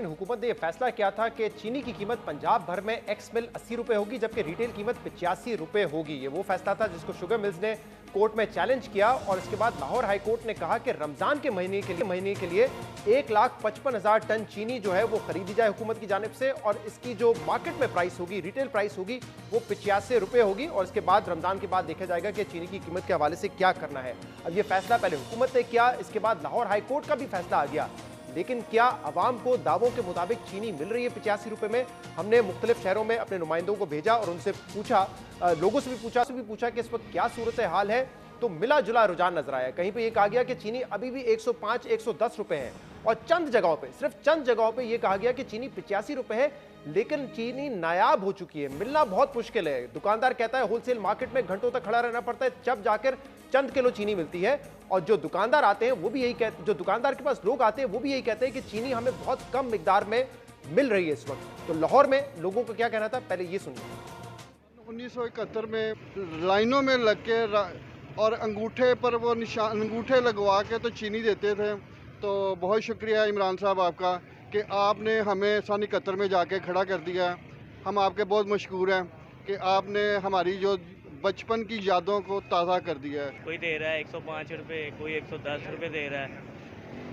हुकूमत ने यह फैसला किया था कि चीनी की कीमत पंजाब भर में एक्स मिल 80 रुपए होगी, जबकि रिटेल कीमत 85 रुपए होगी। ये वो फैसला था जिसको शुगर मिल्स ने कोर्ट में चैलेंज किया और इसके बाद लाहौर हाई कोर्ट ने कहा कि रमजान के महीने के लिए 1,55,000 टन चीनी जो है वो खरीदी जाए हुकूमत की जानिब से, और इसकी जो मार्केट में प्राइस होगी, रिटेल प्राइस होगी, वो 85 रुपए होगी। और इसके बाद रमजान के बाद देखा जाएगा कि चीनी की कीमत के हवाले से क्या करना है। अब ये फैसला पहले हुकूमत ने किया, इसके बाद लाहौर हाई कोर्ट का भी फैसला आ गया। लेकिन क्या अवाम को दावों के मुताबिक चीनी मिल रही है 85 रुपए में? हमने मुख्तलिफ शहरों में अपने नुमाइंदों को भेजा और उनसे पूछा, लोगों से भी पूछा कि इस वक्त क्या सूरत हाल है। तो मिला जुला रुझान नजर आया। कहीं पे ये कहा गया कि चीनी अभी भी 105-110 रुपए है, और चंद जगहों पे, सिर्फ चंद जगहों पे ये कहा गया कि चीनी 85 रुपए है, लेकिन चीनी नायाब हो चुकी है, मिलना बहुत मुश्किल है। दुकानदार कहता है होलसेल मार्केट में घंटों तक खड़ा रहना पड़ता है, जब जाकर चंद किलो चीनी मिलती है। और जो दुकानदार आते हैं वो भी यही कहते, जो दुकानदार के पास लोग आते हैं वो भी यही कहते हैं कि चीनी हमें बहुत कम मिकदार में मिल रही है इस वक्त। तो लाहौर में लोगों को क्या कहना था, पहले ये सुनिए। 1971 में लाइनों में लग के और अंगूठे पर वो निशान, अंगूठे लगवा के तो चीनी देते थे। तो बहुत शुक्रिया इमरान साहब आपका कि आपने हमें सन 71 में जाके खड़ा कर दिया। हम आपके बहुत मशकूर हैं कि आपने हमारी जो बचपन की यादों को ताज़ा कर दिया है। कोई दे रहा है 105 रुपये, कोई 110 रुपये दे रहा है,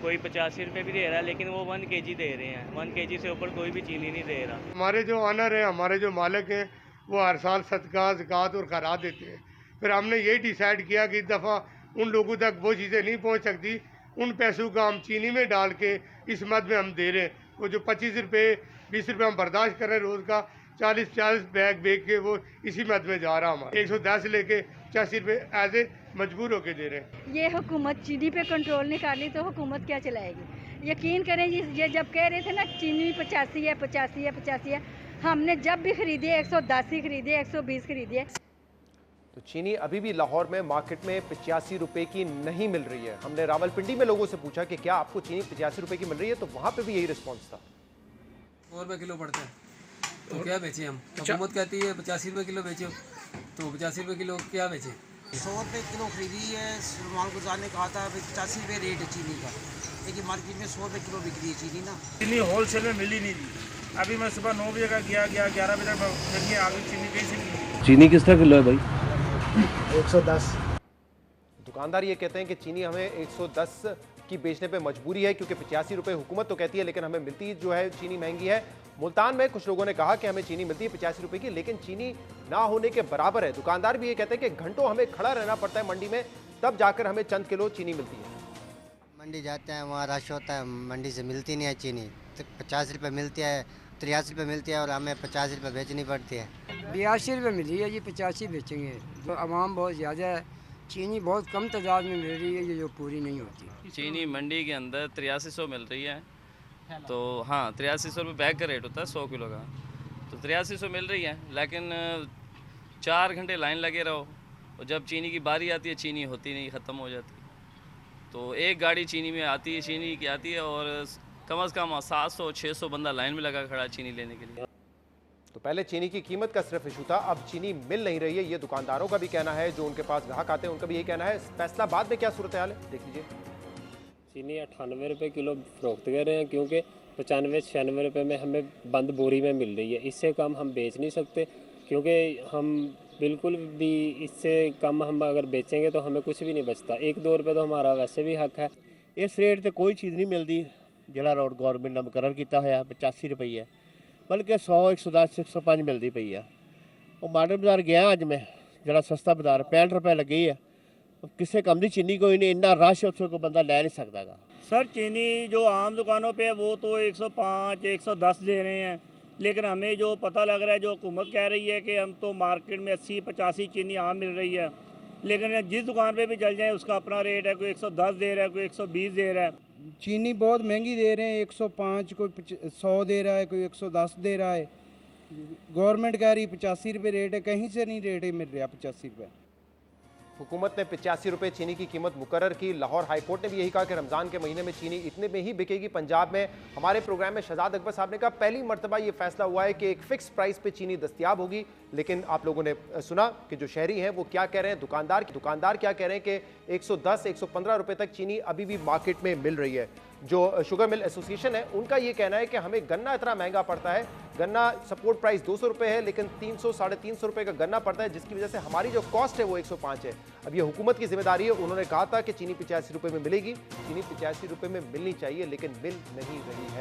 कोई 85 रुपये भी दे रहा है, लेकिन वो 1 kg दे रहे हैं। 1 kg से ऊपर कोई भी चीनी नहीं दे रहा। हमारे जो ऑनर है, हमारे जो मालिक हैं, वो हर साल सदका, ज़कात और खैरात देते हैं। फिर हमने यही डिसाइड किया कि इस दफ़ा उन लोगों तक वो चीज़ें नहीं पहुंच सकती, उन पैसों का हम चीनी में डाल के इस मद में हम दे रहे हैं। वो जो 25 रुपये 20 रुपये हम बर्दाश्त कर रहे हैं रोज़ का, 40 बैग बेच के वो इसी मद में जा रहा हमारा 110 लेके 85 रुपये एज ए मजबूर होके दे रहे हैं। ये हुकूमत चीनी पे कंट्रोल नहीं कर ली तो हुकूमत क्या चलाएगी? यकीन करें, ये जब कह रहे थे ना चीनी 85 है 85 है 85 है, हमने जब भी खरीदी 110 ही खरीदी, 120 खरीदी है। तो चीनी अभी भी लाहौर में मार्केट में 85 रुपए की नहीं मिल रही है। हमने रावलपिंडी में लोगों से पूछा कि क्या आपको चीनी 85 रुपए की मिल रही है, तो वहां पे भी यही रिस्पॉन्स था। 100 रुपये किलो पड़ता है तो क्या बेचें हम? हुकूमत कहती है 85 रुपये किलो बेचो, तो 85 रुपये किलो क्या बेचें? 100 रुपये किलो खरीदी है। सलमान गुजार ने कहा था 85 रुपये रेट है चीनी का, लेकिन मार्केट में 100 रुपये किलो बिक रही है चीनी ना। चीनी होलसेल में मिली नहीं थी। अभी मैं सुबह 9 बजे का गया 11 बजे तक देखिए आगे चीनी कहीं से नहीं। चीनी किस तरह किलो है भाई? 110। दुकानदार ये कहते हैं कि चीनी हमें 110 की बेचने पे मजबूरी है, क्योंकि 85 रुपए हुकूमत तो कहती है, लेकिन हमें मिलती जो है चीनी महंगी है। मुल्तान में कुछ लोगों ने कहा कि हमें चीनी मिलती है 85 रुपए की, लेकिन चीनी ना होने के बराबर है। दुकानदार भी ये कहते हैं कि घंटों हमें खड़ा रहना पड़ता है मंडी में, तब जाकर हमें चंद किलो चीनी मिलती है। मंडी जाते हैं, वहाँ रश होता है, मंडी से मिलती नहीं है चीनी। 50 रुपये मिलती है, 83 रुपये मिलती है, और हमें 50 रुपये बेचनी पड़ती है। 82 रुपये मिली है जी, 85 बेचेंगे। तो आवाम बहुत ज़्यादा है, चीनी बहुत कम तादाद में मिल रही है, ये जो पूरी नहीं होती। चीनी मंडी के अंदर 8300 मिल रही है, तो हाँ 8300 रुपये बैग का रेट होता है 100 किलो का, तो 8300 मिल रही है। लेकिन 4 घंटे लाइन लगे रहो, और जब चीनी की बारी आती है चीनी होती नहीं, ख़त्म हो जाती। तो एक गाड़ी चीनी में आती है, चीनी की आती है, और कम से कम 700-600 बंदा लाइन में लगा खड़ा चीनी लेने के लिए। तो पहले चीनी की कीमत का सिर्फ इशू था, अब चीनी मिल नहीं रही है, ये दुकानदारों का भी कहना है। जो उनके पास ग्राहक आते हैं उनका भी यही कहना है। फैसलाबाद में क्या सूरत हाल है, देख लीजिए। चीनी 98 रुपये किलो फरोख्त कर रहे हैं, क्योंकि 95-96 रुपये में हमें बंद बोरी में मिल रही है। इससे कम हम बेच नहीं सकते, क्योंकि हम बिल्कुल भी इससे कम हम अगर बेचेंगे तो हमें कुछ भी नहीं बचता। 1-2 रुपये तो हमारा वैसे भी हक है। इस रेट से कोई चीज़ नहीं मिलती जिहड़ा रोड गौरमेंट ने मुकर्रर किया है 85 रुपये, बल्कि 100, 110, 105 मिलती पई है। और मॉडल बाजार गया अज मैं, जरा सस्ता बाजार 65 रुपये लगी है। किसी कम की चीनी कोई नहीं, इन्ना रश उत्थे कोई बंदा लै नहीं सकता गा। सर चीनी जो आम दुकानों पे है वो तो 105 110 दे रहे हैं, लेकिन हमें जो पता लग रहा है, जो हुकूमत कह रही है कि हम तो मार्केट में 80-85 चीनी आम मिल रही है, लेकिन जिस दुकान पे भी चल जाए उसका अपना रेट है। कोई 110 दे रहा है, कोई 120 दे रहा है। चीनी बहुत महंगी दे रहे हैं, 105, कोई 100 दे रहा है, कोई 110 दे रहा है। गवर्नमेंट कह रही 85 रुपये रेट है, कहीं से नहीं रेट मिल रहा 85 रुपये। हुकूमत ने 85 रुपए चीनी की कीमत मुकर्रर की। लाहौर हाई कोर्ट ने भी यही कहा कि रमजान के महीने में चीनी इतने में ही बिकेगी पंजाब में। हमारे प्रोग्राम में शहजाद अकबर साहब ने कहा पहली मर्तबा ये फैसला हुआ है कि एक फिक्स प्राइस पे चीनी दस्तयाब होगी। लेकिन आप लोगों ने सुना कि जो शहरी हैं वो क्या कह रहे हैं, दुकानदार क्या कह रहे हैं कि 110 115 रुपए तक चीनी अभी भी मार्केट में मिल रही है। जो शुगर मिल एसोसिएशन है उनका ये कहना है कि हमें गन्ना इतना महंगा पड़ता है, गन्ना सपोर्ट प्राइस 200 रुपए है लेकिन 300 साढ़े 300 रुपए का गन्ना पड़ता है, जिसकी वजह से हमारी जो कॉस्ट है वो 105 है। अब ये हुकूमत की जिम्मेदारी है। उन्होंने कहा था कि चीनी 85 रुपए में मिलेगी, चीनी 85 रुपए में मिलनी चाहिए लेकिन मिल नहीं रही है।